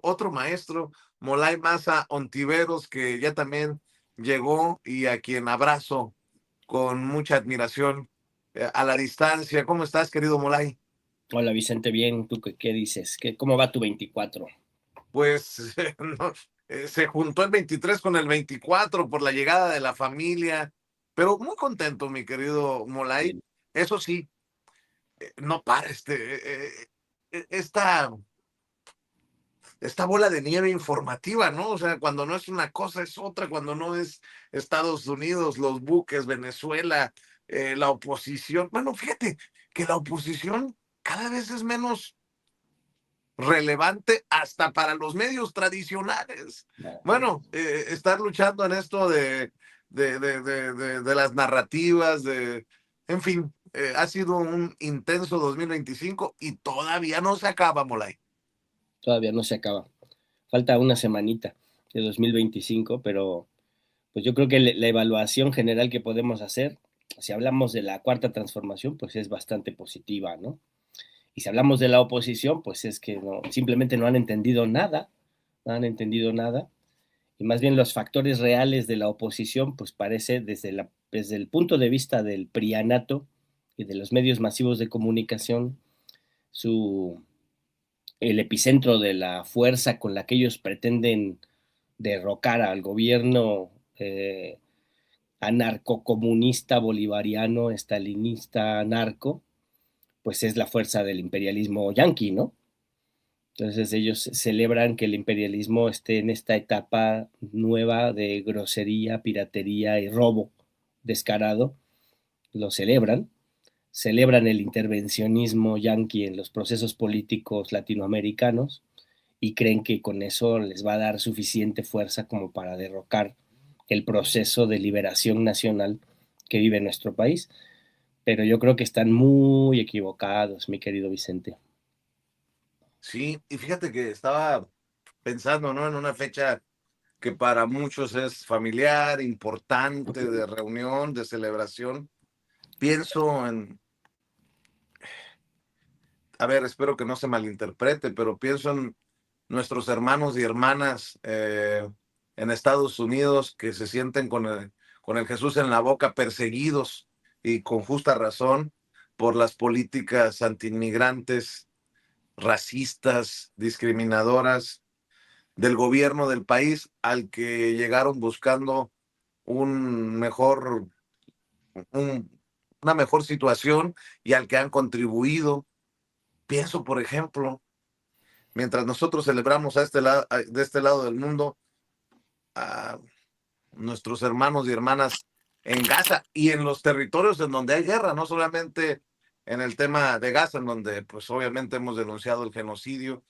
otro maestro, Molay Maza Ontiveros, que ya también llegó y a quien abrazo con mucha admiración a la distancia. ¿Cómo estás, querido Molay? Hola Vicente, bien, ¿tú qué dices? ¿Cómo va tu 24? Pues no, se juntó el 23 con el 24 por la llegada de la familia, pero muy contento, mi querido Molay. Bien. Eso sí, no para esta, esta bola de nieve informativa, ¿no? O sea, cuando no es una cosa es otra, cuando no es Estados Unidos, los buques, Venezuela, la oposición. Bueno, fíjate que la oposición cada vez es menos relevante hasta para los medios tradicionales. Bueno, estar luchando en esto de las narrativas, en fin, ha sido un intenso 2025 y todavía no se acaba, Molay. Todavía no se acaba. Falta una semanita de 2025, pero pues yo creo que la evaluación general que podemos hacer, si hablamos de la cuarta transformación, pues es bastante positiva, ¿no? Y si hablamos de la oposición, pues es que no, simplemente no han entendido nada, no han entendido nada, y más bien los factores reales de la oposición, pues parece desde el punto de vista del prianato y de los medios masivos de comunicación, su, el epicentro de la fuerza con la que ellos pretenden derrocar al gobierno anarcocomunista, bolivariano, estalinista, narco, pues es la fuerza del imperialismo yanqui, ¿no? Entonces ellos celebran que el imperialismo esté en esta etapa nueva de grosería, piratería y robo descarado, lo celebran el intervencionismo yanqui en los procesos políticos latinoamericanos y creen que con eso les va a dar suficiente fuerza como para derrocar el proceso de liberación nacional que vive nuestro país. Pero yo creo que están muy equivocados, mi querido Vicente. Sí, y fíjate que estaba pensando, ¿no? En una fecha que para muchos es familiar, importante, de reunión, de celebración. Pienso en, a ver, espero que no se malinterprete, pero pienso en nuestros hermanos y hermanas en Estados Unidos que se sienten con el Jesús en la boca, perseguidos y con justa razón por las políticas antiinmigrantes, racistas, discriminadoras del gobierno del país al que llegaron buscando un mejor, un, una mejor situación y al que han contribuido. Pienso, por ejemplo, mientras nosotros celebramos de este lado del mundo a nuestros hermanos y hermanas en Gaza y en los territorios en donde hay guerra, no solamente en el tema de Gaza, en donde pues obviamente hemos denunciado el genocidio,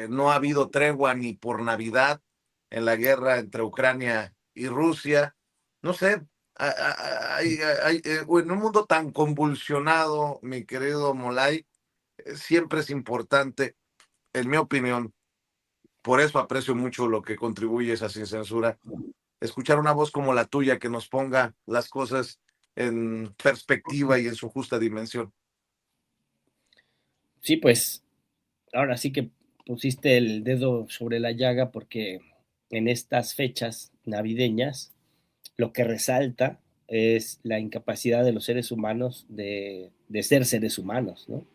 no ha habido tregua ni por Navidad en la guerra entre Ucrania y Rusia, no sé, en un mundo tan convulsionado, mi querido Molay, siempre es importante, en mi opinión, por eso aprecio mucho lo que contribuyes a Sin Censura, escuchar una voz como la tuya que nos ponga las cosas en perspectiva y en su justa dimensión. Sí, pues ahora sí que pusiste el dedo sobre la llaga porque en estas fechas navideñas lo que resalta es la incapacidad de los seres humanos de ser seres humanos, ¿no?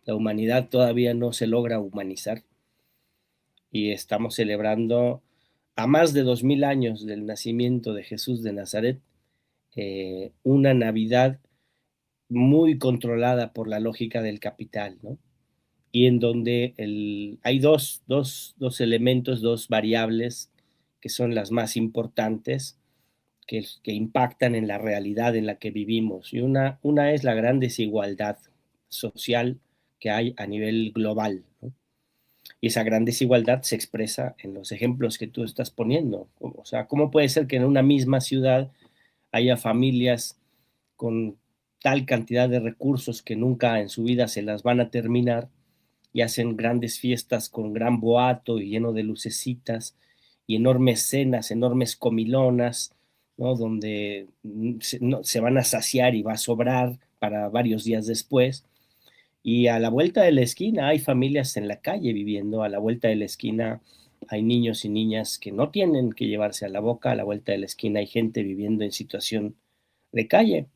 La humanidad todavía no se logra humanizar y estamos celebrando a más de 2000 años del nacimiento de Jesús de Nazaret, una Navidad muy controlada por la lógica del capital, ¿no? Y en donde hay dos elementos, dos variables que son las más importantes, que impactan en la realidad en la que vivimos. Y una es la gran desigualdad social que hay a nivel global, ¿no? Y esa gran desigualdad se expresa en los ejemplos que tú estás poniendo. O sea, ¿cómo puede ser que en una misma ciudad haya familias con tal cantidad de recursos que nunca en su vida se las van a terminar y hacen grandes fiestas con gran boato y lleno de lucecitas y enormes cenas, enormes comilonas, ¿no? Donde no, se van a saciar y va a sobrar para varios días después, Y a la vuelta de la esquina hay familias en la calle viviendo, a la vuelta de la esquina hay niños y niñas que no tienen que llevarse a la boca, a la vuelta de la esquina hay gente viviendo en situación de calle.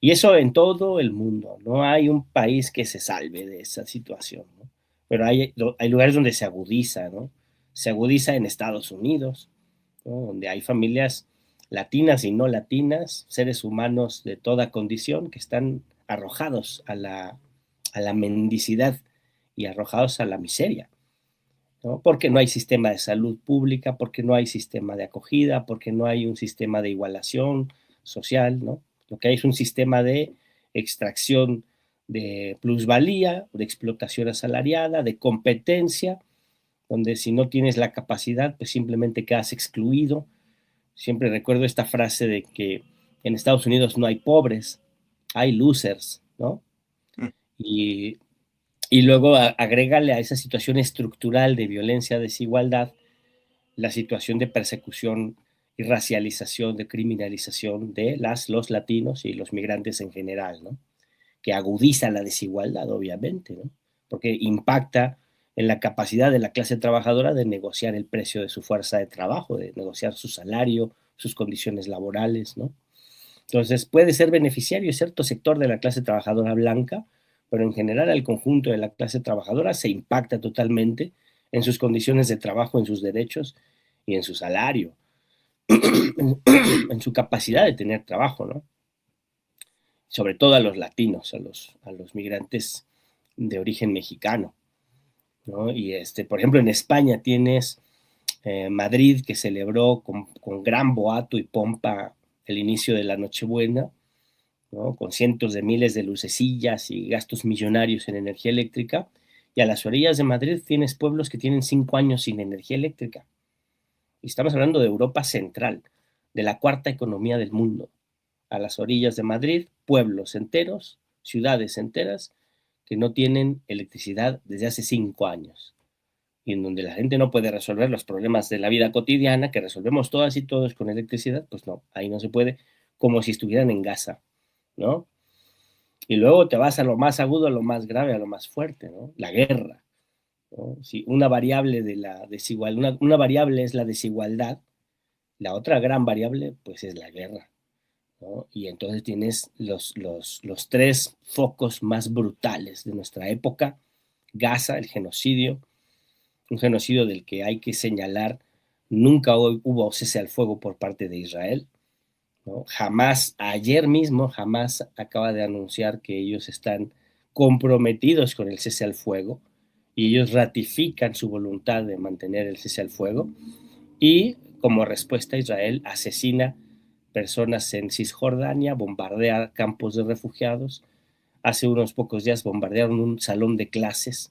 Y eso en todo el mundo, no hay un país que se salve de esa situación, ¿no? Pero hay lugares donde se agudiza, ¿no? Se agudiza en Estados Unidos, ¿no? Donde hay familias latinas y no latinas, seres humanos de toda condición que están arrojados a la mendicidad y arrojados a la miseria, ¿no? Porque no hay sistema de salud pública, porque no hay sistema de acogida, porque no hay un sistema de igualación social, ¿no? Lo que hay es un sistema de extracción de plusvalía, de explotación asalariada, de competencia, donde si no tienes la capacidad, pues simplemente quedas excluido. Siempre recuerdo esta frase de que en Estados Unidos no hay pobres, hay losers, ¿no? Mm. Y luego agrégale a esa situación estructural de violencia, desigualdad, la situación de persecución y racialización, de criminalización de los latinos y los migrantes en general, ¿no? Que agudiza la desigualdad, obviamente, ¿no? Porque impacta en la capacidad de la clase trabajadora de negociar el precio de su fuerza de trabajo, de negociar su salario, sus condiciones laborales, ¿no? Entonces, puede ser beneficiario cierto sector de la clase trabajadora blanca, pero en general al conjunto de la clase trabajadora se impacta totalmente en sus condiciones de trabajo, en sus derechos y en su salario, en su capacidad de tener trabajo, ¿no? Sobre todo a los latinos, a los migrantes de origen mexicano, ¿no? Y por ejemplo, en España tienes Madrid, que celebró con gran boato y pompa el inicio de la Nochebuena, ¿no? Con cientos de miles de lucecillas y gastos millonarios en energía eléctrica. Y a las orillas de Madrid tienes pueblos que tienen 5 años sin energía eléctrica. Y estamos hablando de Europa Central, de la cuarta economía del mundo. A las orillas de Madrid, pueblos enteros, ciudades enteras, que no tienen electricidad desde hace 5 años. Y en donde la gente no puede resolver los problemas de la vida cotidiana, que resolvemos todas y todos con electricidad, pues no, ahí no se puede, como si estuvieran en Gaza, ¿no? Y luego te vas a lo más agudo, a lo más grave, a lo más fuerte, ¿no? La guerra, ¿no? Si una variable de la desigualdad, una variable es la desigualdad, la otra gran variable, pues es la guerra, ¿no? Y entonces tienes los tres focos más brutales de nuestra época: Gaza, el genocidio, un genocidio del que hay que señalar, nunca hubo cese al fuego por parte de Israel, ¿no? Jamás, ayer mismo, jamás acaba de anunciar que ellos están comprometidos con el cese al fuego y ellos ratifican su voluntad de mantener el cese al fuego, y como respuesta Israel asesina personas en Cisjordania, bombardea campos de refugiados. Hace unos pocos días bombardearon un salón de clases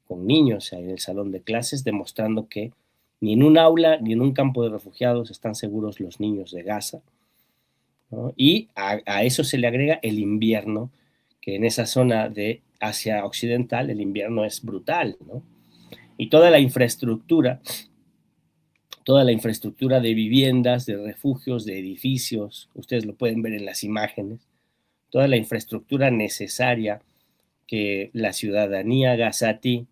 con niños en el salón de clases, demostrando que ni en un aula ni en un campo de refugiados están seguros los niños de Gaza, ¿no? Y a eso se le agrega el invierno, que en esa zona de Asia Occidental el invierno es brutal, ¿no? Y toda la infraestructura de viviendas, de refugios, de edificios, ustedes lo pueden ver en las imágenes, toda la infraestructura necesaria que la ciudadanía gazatí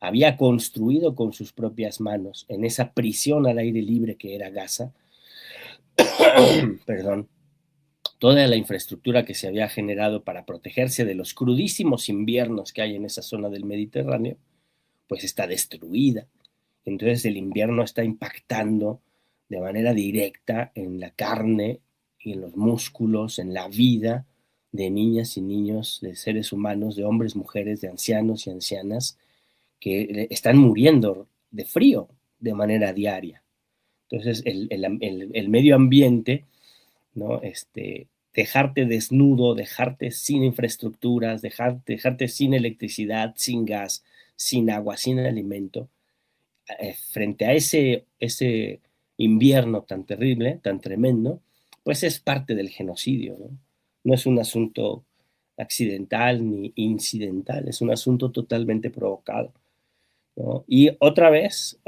había construido con sus propias manos en esa prisión al aire libre que era Gaza, perdón, toda la infraestructura que se había generado para protegerse de los crudísimos inviernos que hay en esa zona del Mediterráneo, pues está destruida. Entonces el invierno está impactando de manera directa en la carne y en los músculos, en la vida de niñas y niños, de seres humanos, de hombres, mujeres, de ancianos y ancianas que están muriendo de frío de manera diaria. Entonces el medio ambiente, ¿no? Dejarte desnudo, dejarte sin infraestructuras, dejarte sin electricidad, sin gas, sin agua, sin alimento, frente a ese invierno tan terrible, tan tremendo, pues es parte del genocidio, ¿no? No es un asunto accidental ni incidental, es un asunto totalmente provocado, ¿no? Y otra vez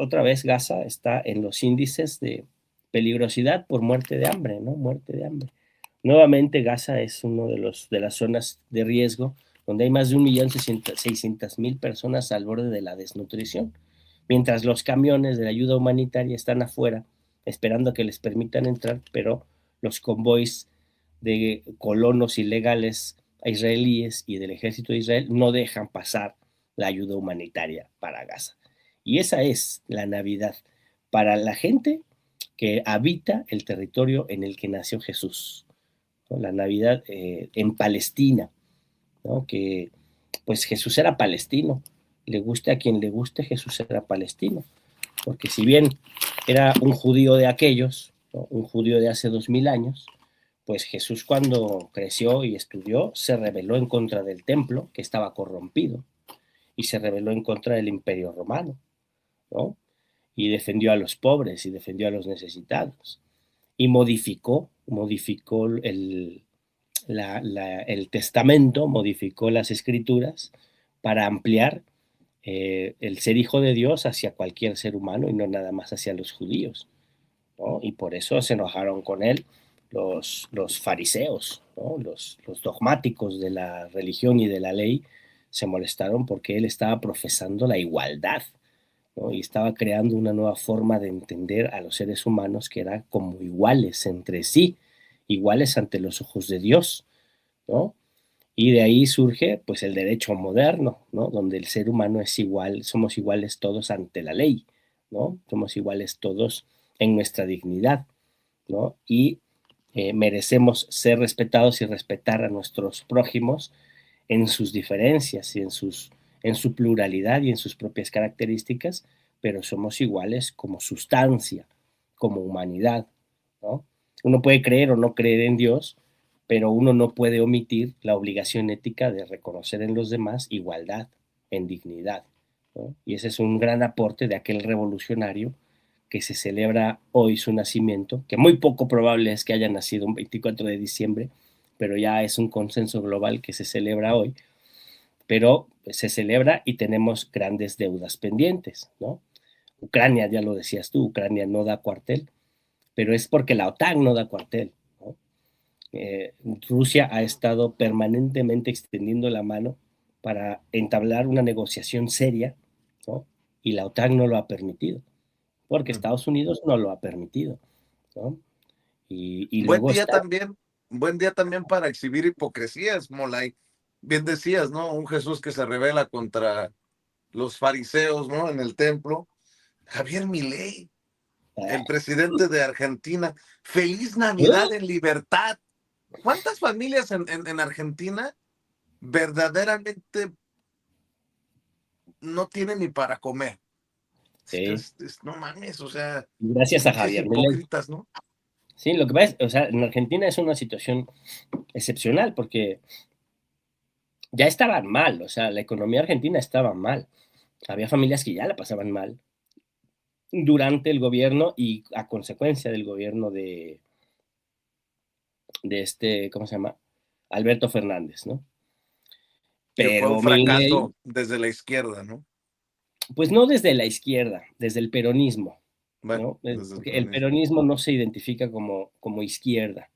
Gaza está en los índices de peligrosidad por muerte de hambre, ¿no? Muerte de hambre. Nuevamente Gaza es uno de las zonas de riesgo donde hay más de 1.600.000 personas al borde de la desnutrición, mientras los camiones de la ayuda humanitaria están afuera esperando a que les permitan entrar, pero los convoys de colonos ilegales israelíes y del ejército de Israel no dejan pasar la ayuda humanitaria para Gaza. Y esa es la Navidad para la gente que habita el territorio en el que nació Jesús, ¿no? La Navidad en Palestina, ¿no? Que pues Jesús era palestino, le guste a quien le guste, Jesús era palestino, porque si bien era un judío de aquellos, ¿no? Un judío de hace 2000 años, pues Jesús cuando creció y estudió se rebeló en contra del templo, que estaba corrompido, y se rebeló en contra del imperio romano, ¿no? Y defendió a los pobres y defendió a los necesitados, y modificó el testamento, modificó las escrituras para ampliar el ser hijo de Dios hacia cualquier ser humano y no nada más hacia los judíos, ¿no? Y por eso se enojaron con él los fariseos, ¿no? Los dogmáticos de la religión y de la ley se molestaron porque él estaba profesando la igualdad, ¿no? Y estaba creando una nueva forma de entender a los seres humanos que eran como iguales entre sí, iguales ante los ojos de Dios, ¿no? Y de ahí surge pues el derecho moderno, ¿no? Donde el ser humano es igual, somos iguales todos ante la ley, ¿no? Somos iguales todos en nuestra dignidad, ¿no? Y merecemos ser respetados y respetar a nuestros prójimos en sus diferencias y en su pluralidad y en sus propias características, pero somos iguales como sustancia, como humanidad, ¿no? Uno puede creer o no creer en Dios, pero uno no puede omitir la obligación ética de reconocer en los demás igualdad, en dignidad, ¿no? Y ese es un gran aporte de aquel revolucionario que se celebra hoy su nacimiento, que muy poco probable es que haya nacido un 24 de diciembre, pero ya es un consenso global que se celebra hoy, pero se celebra y tenemos grandes deudas pendientes, ¿no? Ucrania, ya lo decías tú, Ucrania no da cuartel, pero es porque la OTAN no da cuartel, ¿no? Rusia ha estado permanentemente extendiendo la mano para entablar una negociación seria, ¿no? Y la OTAN no lo ha permitido, porque Estados Unidos no lo ha permitido, ¿no? Y Buen luego día está... también, buen día también para exhibir hipocresías, Molay. Bien decías, ¿no? Un Jesús que se revela contra los fariseos, ¿no? En el templo. Javier Milei, el presidente de Argentina. Feliz Navidad en libertad. ¿Cuántas familias en Argentina verdaderamente no tienen ni para comer? Sí, No mames, o sea, gracias a pinches Javier Milei. hipócritas, ¿no? Sí, lo que pasa es, o sea, en Argentina es una situación excepcional porque ya estaban mal, o sea, la economía argentina estaba mal. Había familias que ya la pasaban mal durante el gobierno y a consecuencia del gobierno de este, ¿cómo se llama? Alberto Fernández, ¿no? Que fue un Pero Milei, fracaso desde la izquierda, ¿no? pues no desde la izquierda, desde el peronismo, Bueno, ¿no? desde el Porque el peronismo. peronismo no se identifica como izquierda,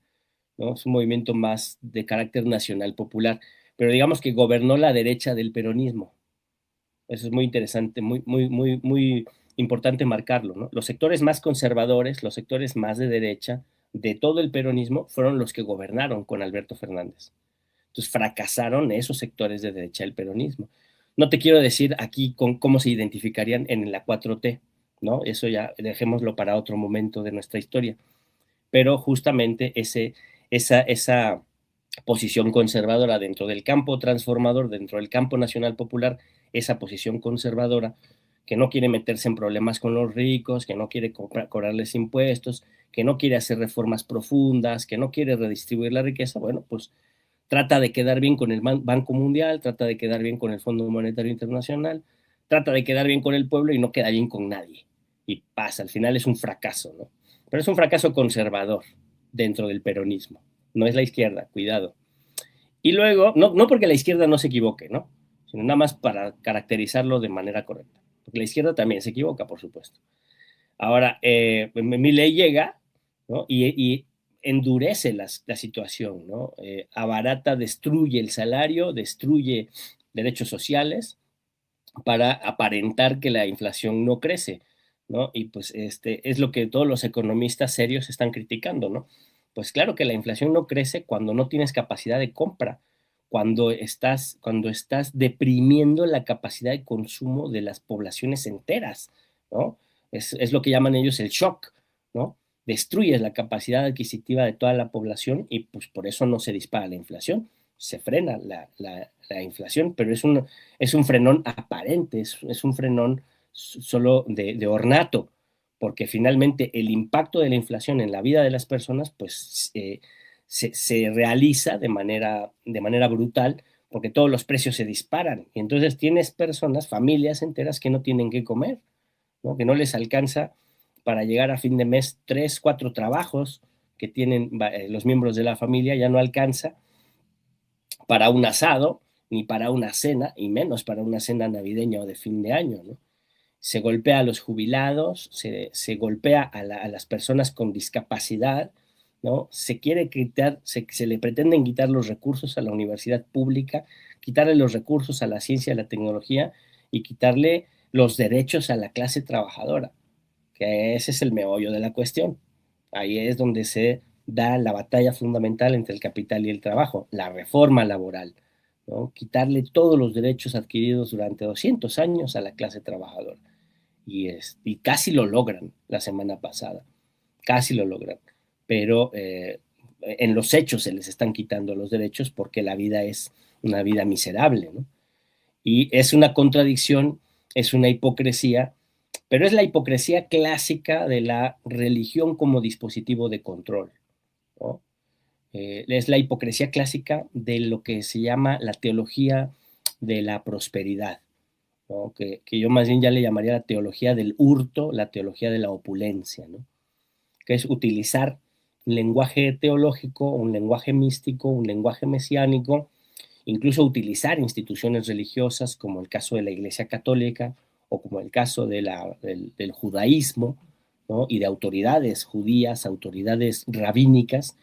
¿no? Es un movimiento más de carácter nacional popular, pero digamos que gobernó la derecha del peronismo. Eso es muy interesante, muy importante marcarlo, ¿no? Los sectores más conservadores, los sectores más de derecha de todo el peronismo fueron los que gobernaron con Alberto Fernández. Entonces fracasaron esos sectores de derecha del peronismo. No te quiero decir aquí con cómo se identificarían en la 4T, ¿no? Eso ya dejémoslo para otro momento de nuestra historia. Pero justamente esa posición conservadora dentro del campo transformador, dentro del campo nacional popular, esa posición conservadora que no quiere meterse en problemas con los ricos, que no quiere cobrarles impuestos, que no quiere hacer reformas profundas, que no quiere redistribuir la riqueza, bueno, pues trata de quedar bien con el Banco Mundial, trata de quedar bien con el Fondo Monetario Internacional, trata de quedar bien con el pueblo y no queda bien con nadie. Y pasa, al final es un fracaso, ¿no? Pero es un fracaso conservador dentro del peronismo. No es la izquierda, cuidado. Y luego, no porque la izquierda no se equivoque, ¿no? Sino nada más para caracterizarlo de manera correcta. Porque la izquierda también se equivoca, por supuesto. Ahora, Milei llega, ¿no? Y endurece la situación, ¿no? Abarata, destruye el salario, destruye derechos sociales para aparentar que la inflación no crece, ¿no? Y pues es lo que todos los economistas serios están criticando, ¿no? Pues claro que la inflación no crece cuando no tienes capacidad de compra, cuando estás deprimiendo la capacidad de consumo de las poblaciones enteras, ¿no? Es lo que llaman ellos el shock, ¿no? Destruyes la capacidad adquisitiva de toda la población y pues por eso no se dispara la inflación, se frena la inflación, pero es un frenón aparente, es un frenón solo de ornato, porque finalmente el impacto de la inflación en la vida de las personas, pues se realiza de manera brutal, porque todos los precios se disparan. Y entonces tienes personas, familias enteras que no tienen que comer, ¿no? Que no les alcanza para llegar a fin de mes 3, 4 trabajos que tienen los miembros de la familia, ya no alcanza para un asado, ni para una cena, y menos para una cena navideña o de fin de año, ¿no? Se golpea a los jubilados, se golpea a las personas con discapacidad, ¿no? Se le pretenden quitar los recursos a la universidad pública, quitarle los recursos a la ciencia y a la tecnología y quitarle los derechos a la clase trabajadora, que ese es el meollo de la cuestión. Ahí es donde se da la batalla fundamental entre el capital y el trabajo, la reforma laboral, ¿no? Quitarle todos los derechos adquiridos durante 200 años a la clase trabajadora. Y casi lo logran la semana pasada, casi lo logran, pero en los hechos se les están quitando los derechos porque la vida es una vida miserable, ¿no? Y es una contradicción, es una hipocresía, pero es la hipocresía clásica de la religión como dispositivo de control, ¿no? Es la hipocresía clásica de lo que se llama la teología de la prosperidad, ¿no? Que yo más bien ya le llamaría la teología del hurto, la teología de la opulencia, ¿no? Que es utilizar un lenguaje teológico, un lenguaje místico, un lenguaje mesiánico, incluso utilizar instituciones religiosas como el caso de la Iglesia Católica o como el caso del judaísmo, ¿no? Y de autoridades judías, autoridades rabínicas,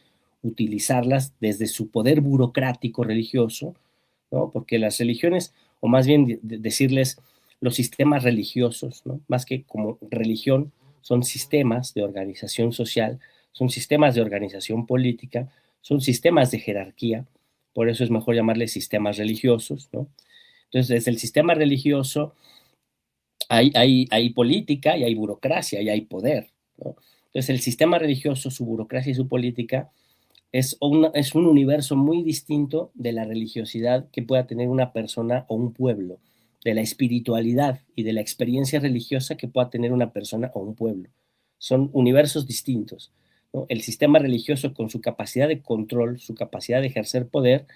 utilizarlas desde su poder burocrático religioso, ¿no? Porque las religiones, o más bien decirles los sistemas religiosos, ¿no? Más que como religión, son sistemas de organización social, son sistemas de organización política, son sistemas de jerarquía, por eso es mejor llamarles sistemas religiosos, ¿no? Entonces, desde el sistema religioso hay política y hay burocracia y hay poder, ¿no? Entonces, el sistema religioso, su burocracia y su política es un universo muy distinto de la religiosidad que pueda tener una persona o un pueblo, de la espiritualidad y de la experiencia religiosa que pueda tener una persona o un pueblo. Son universos distintos, ¿no? El sistema religioso con su capacidad de control, su capacidad de ejercer poder,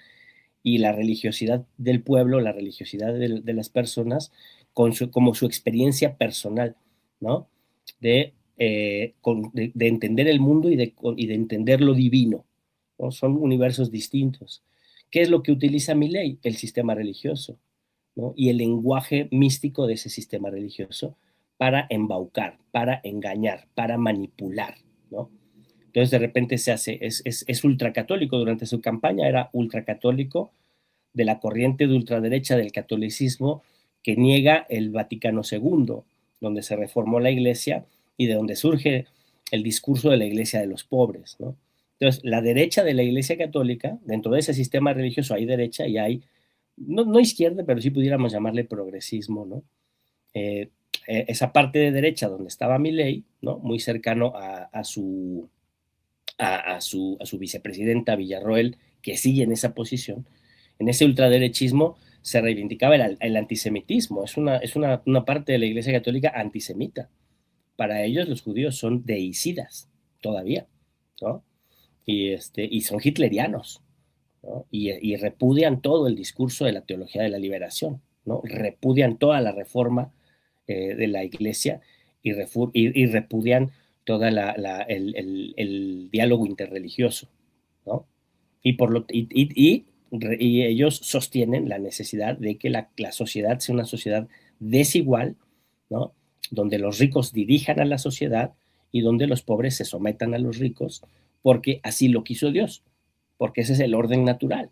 y la religiosidad del pueblo, la religiosidad de las personas, como su experiencia personal, ¿no? De entender el mundo y de entender lo divino, ¿no? Son universos distintos. ¿Qué es lo que utiliza mi ley? El sistema religioso, ¿no? Y el lenguaje místico de ese sistema religioso para embaucar, para engañar, para manipular, ¿no? Entonces de repente es ultracatólico. Durante su campaña era ultracatólico, de la corriente de ultraderecha del catolicismo que niega el Vaticano II, donde se reformó la iglesia y de donde surge el discurso de la iglesia de los pobres, ¿no? Entonces, la derecha de la iglesia católica, dentro de ese sistema religioso hay derecha y hay, no izquierda, pero sí pudiéramos llamarle progresismo, ¿no? Eh, esa parte de derecha donde estaba Milei, ¿no? Muy cercano a su vicepresidenta Villarroel, que sigue en esa posición, en ese ultraderechismo se reivindicaba el antisemitismo. Es una parte de la Iglesia Católica antisemita. Para ellos los judíos son deicidas todavía, ¿no? Y son hitlerianos, ¿no? Y repudian todo el discurso de la teología de la liberación, ¿no? Repudian toda la reforma de la iglesia y repudian todo el diálogo interreligioso, ¿no? Y ellos sostienen la necesidad de que la sociedad sea una sociedad desigual, ¿no? Donde los ricos dirijan a la sociedad y donde los pobres se sometan a los ricos porque así lo quiso Dios, porque ese es el orden natural,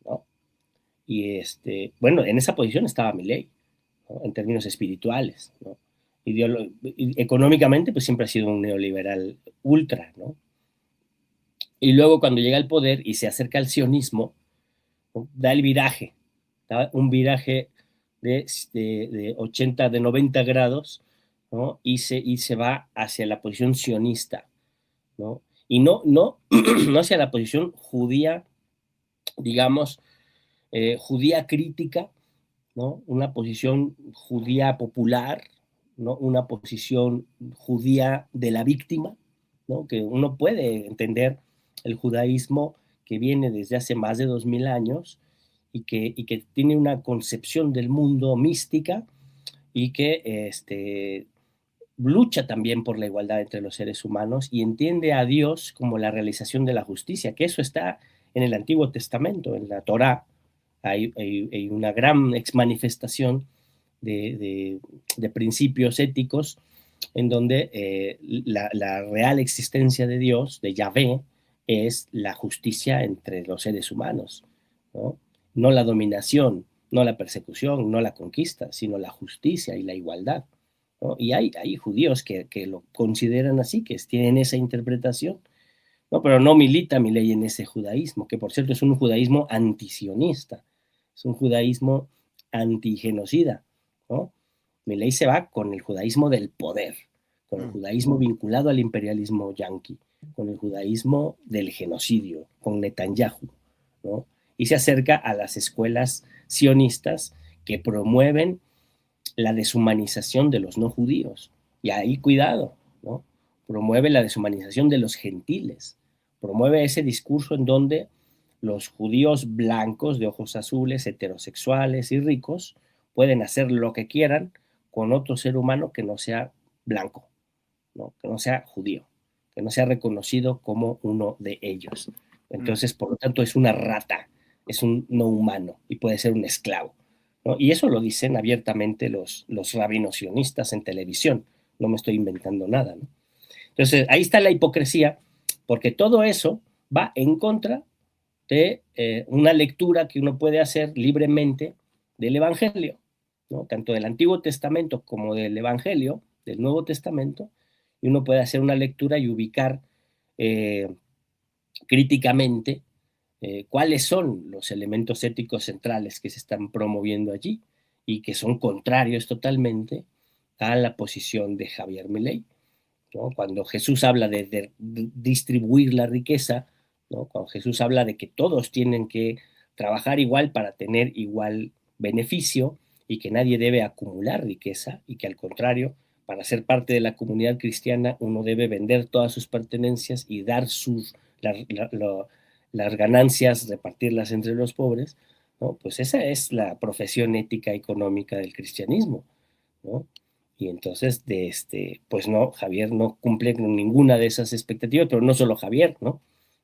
¿no? Y bueno, en esa posición estaba Milei, ¿no? En términos espirituales, ¿no? Económicamente, pues siempre ha sido un neoliberal ultra, ¿no? Y luego cuando llega al poder y se acerca al sionismo, ¿no? Da el viraje, da un viraje de 80, de 90 grados, ¿no? Y se va hacia la posición sionista, ¿no? Y no hacia la posición judía, digamos, judía crítica, ¿no? Una posición judía popular, ¿no? Una posición judía de la víctima, ¿no? Que uno puede entender el judaísmo que viene desde hace más de 2000 años y que tiene una concepción del mundo mística y que lucha también por la igualdad entre los seres humanos y entiende a Dios como la realización de la justicia, que eso está en el Antiguo Testamento, en la Torá. Hay una gran exmanifestación de principios éticos en donde la real existencia de Dios, de Yahvé, es la justicia entre los seres humanos, ¿no? No la dominación, no la persecución, no la conquista, sino la justicia y la igualdad, ¿no? Y hay judíos que lo consideran así, que tienen esa interpretación, ¿no? Pero no milita mi ley en ese judaísmo, que por cierto es un judaísmo antisionista, es un judaísmo antigenocida, ¿no? Mi ley se va con el judaísmo del poder, con el judaísmo vinculado al imperialismo yanqui, con el judaísmo del genocidio, con Netanyahu, ¿no? Y se acerca a las escuelas sionistas que promueven la deshumanización de los no judíos. Y ahí cuidado, ¿no? Promueve la deshumanización de los gentiles, promueve ese discurso en donde los judíos blancos de ojos azules, heterosexuales y ricos pueden hacer lo que quieran con otro ser humano que no sea blanco, ¿no? Que no sea judío, que no sea reconocido como uno de ellos. Entonces, por lo tanto, es una rata, es un no humano y puede ser un esclavo, ¿no? Y eso lo dicen abiertamente los rabinos sionistas en televisión, no me estoy inventando nada, ¿no? Entonces, ahí está la hipocresía, porque todo eso va en contra de una lectura que uno puede hacer libremente del Evangelio, ¿no? Tanto del Antiguo Testamento como del Evangelio, del Nuevo Testamento, y uno puede hacer una lectura y ubicar eh, críticamente cuáles son los elementos éticos centrales que se están promoviendo allí y que son contrarios totalmente a la posición de Javier Milei, ¿no? Cuando Jesús habla de distribuir la riqueza, ¿no? Cuando Jesús habla de que todos tienen que trabajar igual para tener igual beneficio y que nadie debe acumular riqueza y que al contrario, para ser parte de la comunidad cristiana uno debe vender todas sus pertenencias y dar las ganancias, repartirlas entre los pobres, ¿no? Pues esa es la profesión ética económica del cristianismo, ¿no? Y entonces, pues no, Javier no cumple con ninguna de esas expectativas, pero no solo Javier, ¿no?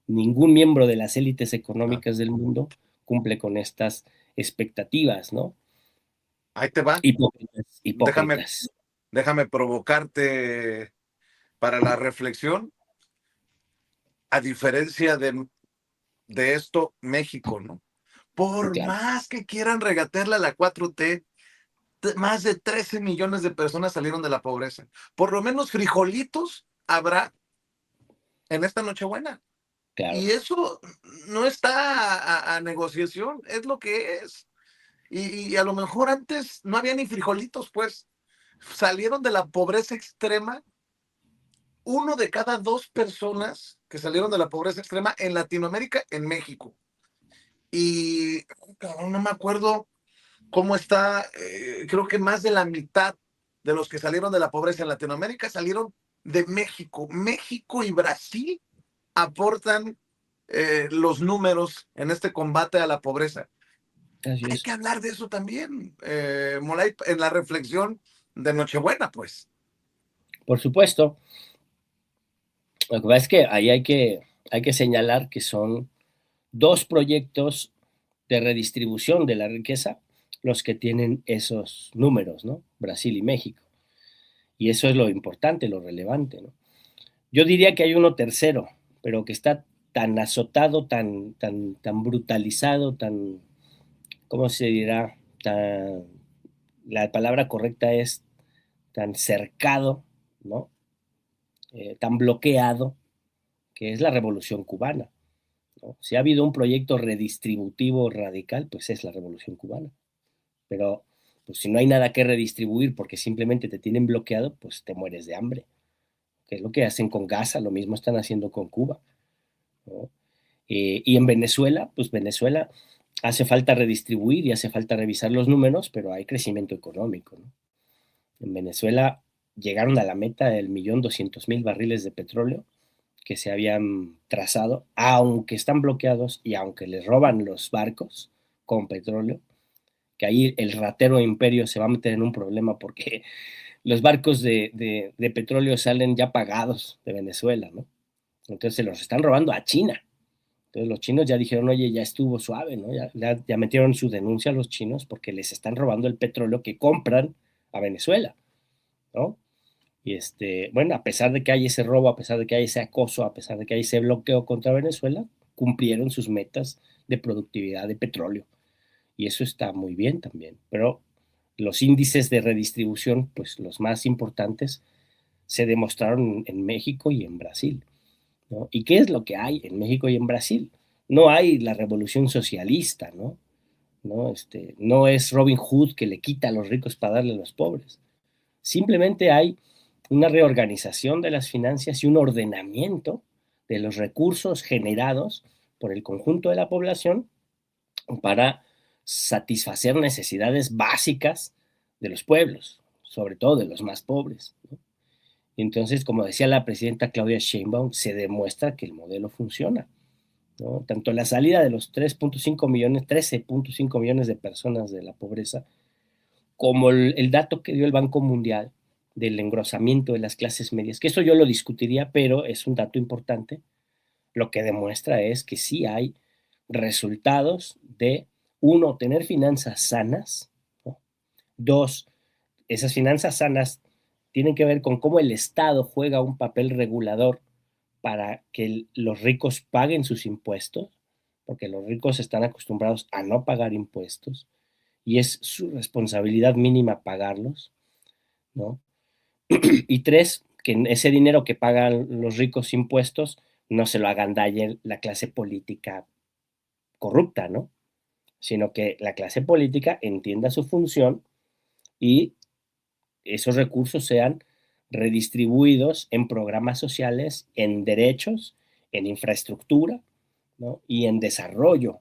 Ningún miembro de las élites económicas del mundo cumple con estas expectativas, ¿no? Ahí te va. Hipócritas, Déjame, hipócritas. déjame provocarte para la reflexión. A diferencia de esto, México, ¿no? Por Claro, más que quieran regatearle a la 4T, más de 13 millones de personas salieron de la pobreza. Por lo menos frijolitos habrá en esta Nochebuena. claro. Y eso no está a negociación, es lo que es. Y a lo mejor antes no había ni frijolitos, pues salieron de la pobreza extrema. Uno de cada dos personas que salieron de la pobreza extrema en Latinoamérica, en México. Y cabrón, no me acuerdo cómo está, creo que más de la mitad de los que salieron de la pobreza en Latinoamérica salieron de México. México y Brasil aportan los números en este combate a la pobreza. Así Hay es. que hablar de eso también, Molay, en la reflexión de Nochebuena, pues. Por supuesto, lo que pasa es que ahí hay que señalar que son dos proyectos de redistribución de la riqueza los que tienen esos números, ¿no? Brasil y México. Y eso es lo importante, lo relevante, ¿no? Yo diría que hay uno tercero, pero que está tan azotado, tan brutalizado, ¿cómo se dirá? La palabra correcta es tan cercado, ¿no? Tan bloqueado, que es la Revolución Cubana, ¿no? Si ha habido un proyecto redistributivo radical, pues es la Revolución Cubana. Pero pues, si no hay nada que redistribuir porque simplemente te tienen bloqueado, pues te mueres de hambre, que es lo que hacen con Gaza, lo mismo están haciendo con Cuba, ¿no? Y en Venezuela, pues Venezuela hace falta redistribuir y hace falta revisar los números, pero hay crecimiento económico, ¿no? En Venezuela llegaron a la meta del 1.200.000 barriles de petróleo que se habían trazado, aunque están bloqueados y aunque les roban los barcos con petróleo, que ahí el ratero imperio se va a meter en un problema porque los barcos de petróleo salen ya pagados de Venezuela, ¿no? Entonces se los están robando a China. Entonces los chinos ya dijeron, oye, ya estuvo suave, ¿no? Ya metieron su denuncia a los chinos porque les están robando el petróleo que compran a Venezuela, ¿no? Y bueno, a pesar de que hay ese robo, a pesar de que hay ese acoso, a pesar de que hay ese bloqueo contra Venezuela, cumplieron sus metas de productividad de petróleo. Y eso está muy bien también. Pero los índices de redistribución, pues los más importantes, se demostraron en México y en Brasil, ¿no? ¿Y qué es lo que hay en México y en Brasil? No hay la revolución socialista, ¿no? No es Robin Hood que le quita a los ricos para darle a los pobres. Simplemente hay una reorganización de las finanzas y un ordenamiento de los recursos generados por el conjunto de la población para satisfacer necesidades básicas de los pueblos, sobre todo de los más pobres, ¿no? Entonces, como decía la presidenta Claudia Sheinbaum, se demuestra que el modelo funciona, ¿no? Tanto la salida de los 3.5 millones, 13.5 millones de personas de la pobreza, como el dato que dio el Banco Mundial del engrosamiento de las clases medias, que eso yo lo discutiría, pero es un dato importante, lo que demuestra es que sí hay resultados de, uno, tener finanzas sanas, ¿no? Dos, esas finanzas sanas tienen que ver con cómo el Estado juega un papel regulador para que los ricos paguen sus impuestos, porque los ricos están acostumbrados a no pagar impuestos y es su responsabilidad mínima pagarlos, ¿no? Y tres, que ese dinero que pagan los ricos impuestos no se lo agandalle la clase política corrupta, ¿no? Sino que la clase política entienda su función y esos recursos sean redistribuidos en programas sociales, en derechos, en infraestructura, ¿no? Y en desarrollo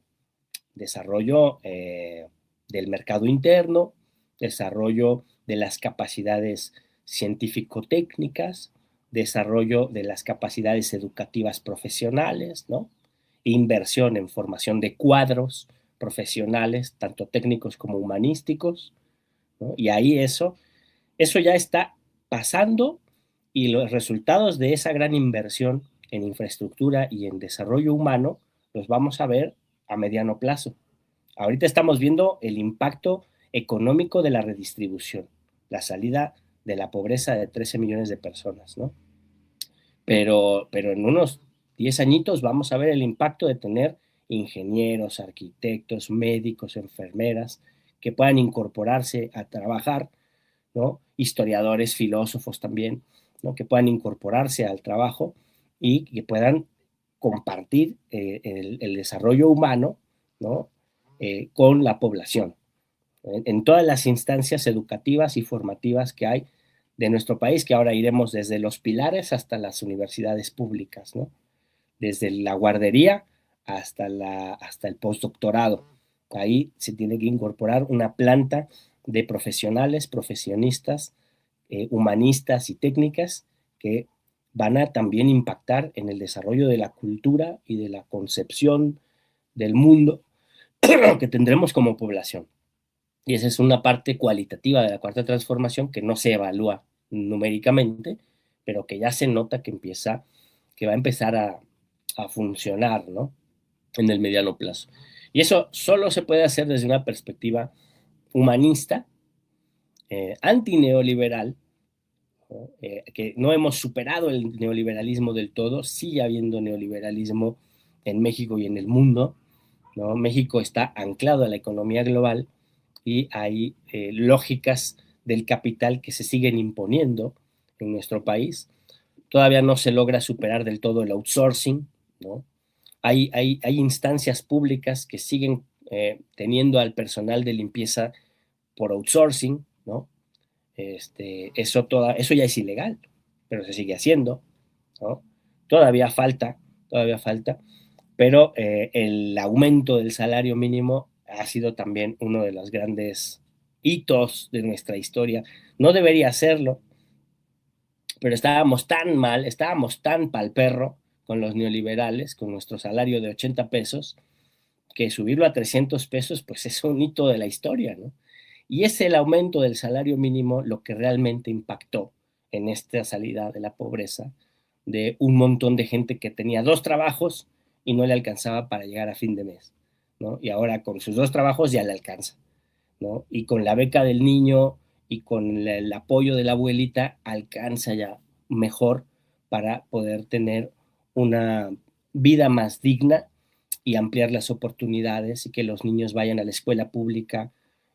del mercado interno, desarrollo de las capacidades científico-técnicas, desarrollo de las capacidades educativas profesionales, ¿no? Inversión en formación de cuadros profesionales, tanto técnicos como humanísticos, ¿no? Y ahí eso ya está pasando y los resultados de esa gran inversión en infraestructura y en desarrollo humano los vamos a ver a mediano plazo. Ahorita estamos viendo el impacto económico de la redistribución, la salida de la pobreza de 13 millones de personas, ¿no? Pero en unos 10 añitos vamos a ver el impacto de tener ingenieros, arquitectos, médicos, enfermeras que puedan incorporarse a trabajar, ¿no? Historiadores, filósofos también, ¿no? Que puedan incorporarse al trabajo y que puedan compartir el desarrollo humano, ¿no? Con la población, en todas las instancias educativas y formativas que hay de nuestro país, que ahora iremos desde los pilares hasta las universidades públicas, ¿no? Desde la guardería hasta el postdoctorado. Ahí se tiene que incorporar una planta de profesionales, profesionistas, humanistas y técnicas que van a también impactar en el desarrollo de la cultura y de la concepción del mundo que tendremos como población. Y esa es una parte cualitativa de la cuarta transformación que no se evalúa numéricamente, pero que ya se nota que va a empezar a funcionar, ¿no? En el mediano plazo. Y eso solo se puede hacer desde una perspectiva humanista, antineoliberal, ¿no? Que no hemos superado el neoliberalismo del todo, sigue habiendo neoliberalismo en México y en el mundo, ¿no? México está anclado a la economía global y hay lógicas del capital que se siguen imponiendo en nuestro país. Todavía no se logra superar del todo el outsourcing, ¿no? Hay instancias públicas que siguen teniendo al personal de limpieza por outsourcing, ¿no? Eso ya es ilegal, pero se sigue haciendo, ¿no? Todavía falta, todavía falta, pero el aumento del salario mínimo ha sido también uno de los grandes hitos de nuestra historia. No debería serlo, pero estábamos tan mal, estábamos tan pal perro con los neoliberales, con nuestro salario de 80 pesos, que subirlo a 300 pesos, pues es un hito de la historia, ¿no? Y es el aumento del salario mínimo lo que realmente impactó en esta salida de la pobreza de un montón de gente que tenía 2 trabajos y no le alcanzaba para llegar a fin de mes, ¿no? Y ahora con sus 2 trabajos ya le alcanza, ¿no? Y con la beca del niño y con el apoyo de la abuelita alcanza ya mejor para poder tener una vida más digna y ampliar las oportunidades y que los niños vayan a la escuela pública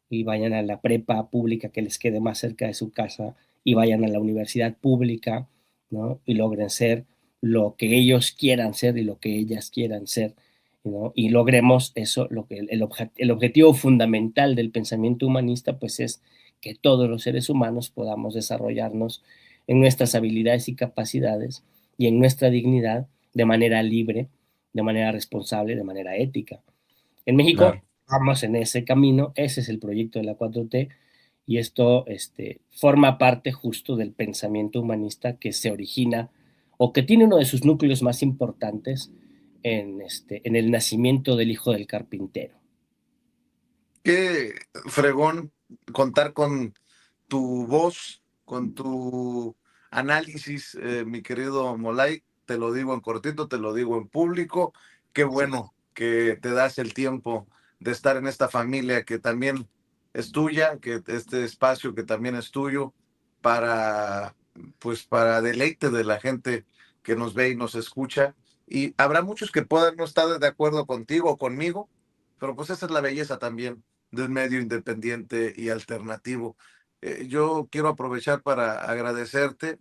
y vayan a la prepa pública que les quede más cerca de su casa y vayan a la universidad pública, ¿no? Y logren ser lo que ellos quieran ser y lo que ellas quieran ser, ¿no? Y logremos eso, el objetivo fundamental del pensamiento humanista, pues es que todos los seres humanos podamos desarrollarnos en nuestras habilidades y capacidades y en nuestra dignidad de manera libre, de manera responsable, de manera ética. En México Claro. vamos en ese camino, ese es el proyecto de la 4T y esto forma parte justo del pensamiento humanista que se origina o que tiene uno de sus núcleos más importantes en el nacimiento del hijo del carpintero. Qué fregón contar con tu voz, con tu análisis, mi querido Molay. Te lo digo en cortito, te lo digo en público. Qué Sí. bueno que te das el tiempo de estar en esta familia que también es tuya, que este espacio que también es tuyo para, pues, para deleite de la gente que nos ve y nos escucha. Y habrá muchos que puedan no estar de acuerdo contigo o conmigo, pero pues esa es la belleza también de un medio independiente y alternativo. Yo quiero aprovechar para agradecerte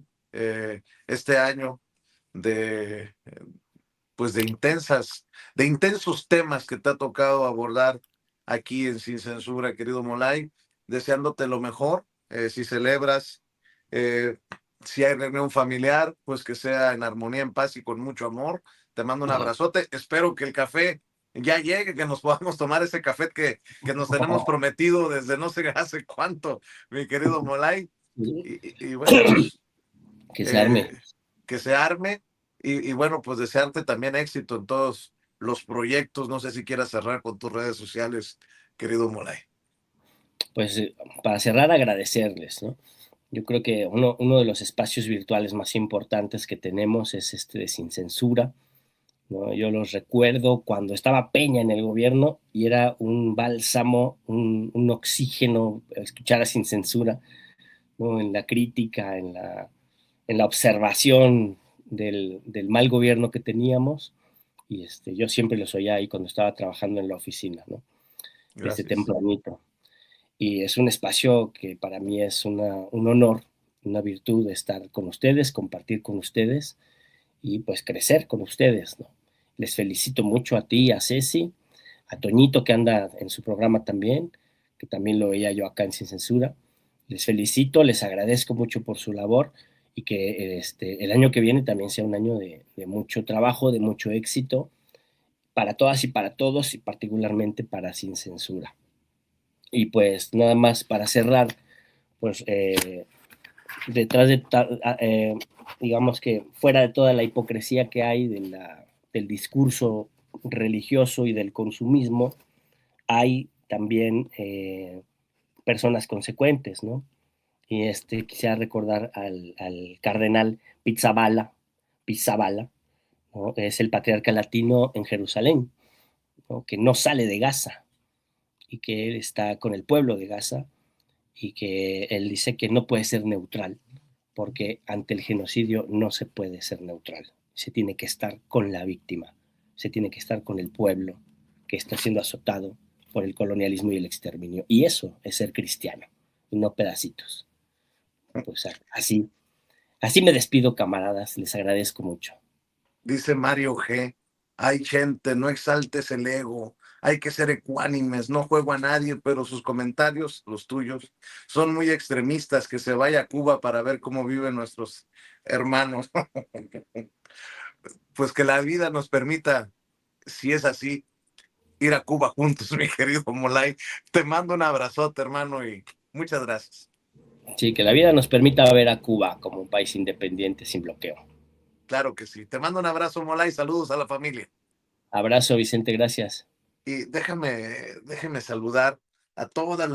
este año de, pues de intensos temas que te ha tocado abordar aquí en Sin Censura, querido Molay, deseándote lo mejor. Si celebras, eh, si hay reunión familiar, pues que sea en armonía, en paz y con mucho amor. Te mando un abrazote. Espero que el café ya llegue, que nos podamos tomar ese café que nos tenemos prometido desde no sé hace cuánto, mi querido Molay. Y bueno, pues Que se arme. eh, que se arme y bueno, pues desearte también éxito en todos los proyectos. No sé si quieras cerrar con tus redes sociales, querido Molay. Pues para cerrar, agradecerles, ¿no? Yo creo que uno de los espacios virtuales más importantes que tenemos es este de Sin Censura, ¿no? Yo los recuerdo cuando estaba Peña en el gobierno y era un bálsamo, un oxígeno, escuchar a Sin Censura, ¿no? En la crítica, en la observación del mal gobierno que teníamos. Y yo siempre los oía ahí cuando estaba trabajando en la oficina, ¿no? Desde Gracias. tempranito. Y es un espacio que para mí es un honor, una virtud de estar con ustedes, compartir con ustedes y pues crecer con ustedes, ¿no? Les felicito mucho a ti, a Ceci, a Toñito que anda en su programa también, que también lo veía yo acá en Sin Censura. Les felicito, les agradezco mucho por su labor y que el año que viene también sea un año de mucho trabajo, de mucho éxito para todas y para todos y particularmente para Sin Censura. Y pues nada más para cerrar, pues detrás de, digamos que fuera de toda la hipocresía que hay del discurso religioso y del consumismo, hay también personas consecuentes, ¿no? Y quisiera recordar al cardenal Pizzaballa, ¿no? Es el patriarca latino en Jerusalén, ¿no? Que no sale de Gaza y que él está con el pueblo de Gaza y que él dice que no puede ser neutral, porque ante el genocidio no se puede ser neutral, se tiene que estar con la víctima, se tiene que estar con el pueblo que está siendo azotado por el colonialismo y el exterminio. Y eso es ser cristiano, y no pedacitos. Pues así me despido, camaradas, les agradezco mucho. Dice Mario G. Hay gente, no exaltes el ego, hay que ser ecuánimes, no juego a nadie, pero sus comentarios, los tuyos, son muy extremistas, que se vaya a Cuba para ver cómo viven nuestros hermanos. Pues que la vida nos permita, si es así, ir a Cuba juntos, mi querido Molay. Te mando un abrazote, hermano, y muchas gracias. Sí, que la vida nos permita ver a Cuba como un país independiente sin bloqueo. Claro que sí. Te mando un abrazo, Molay, saludos a la familia. Abrazo, Vicente, gracias. Y déjame saludar a todas las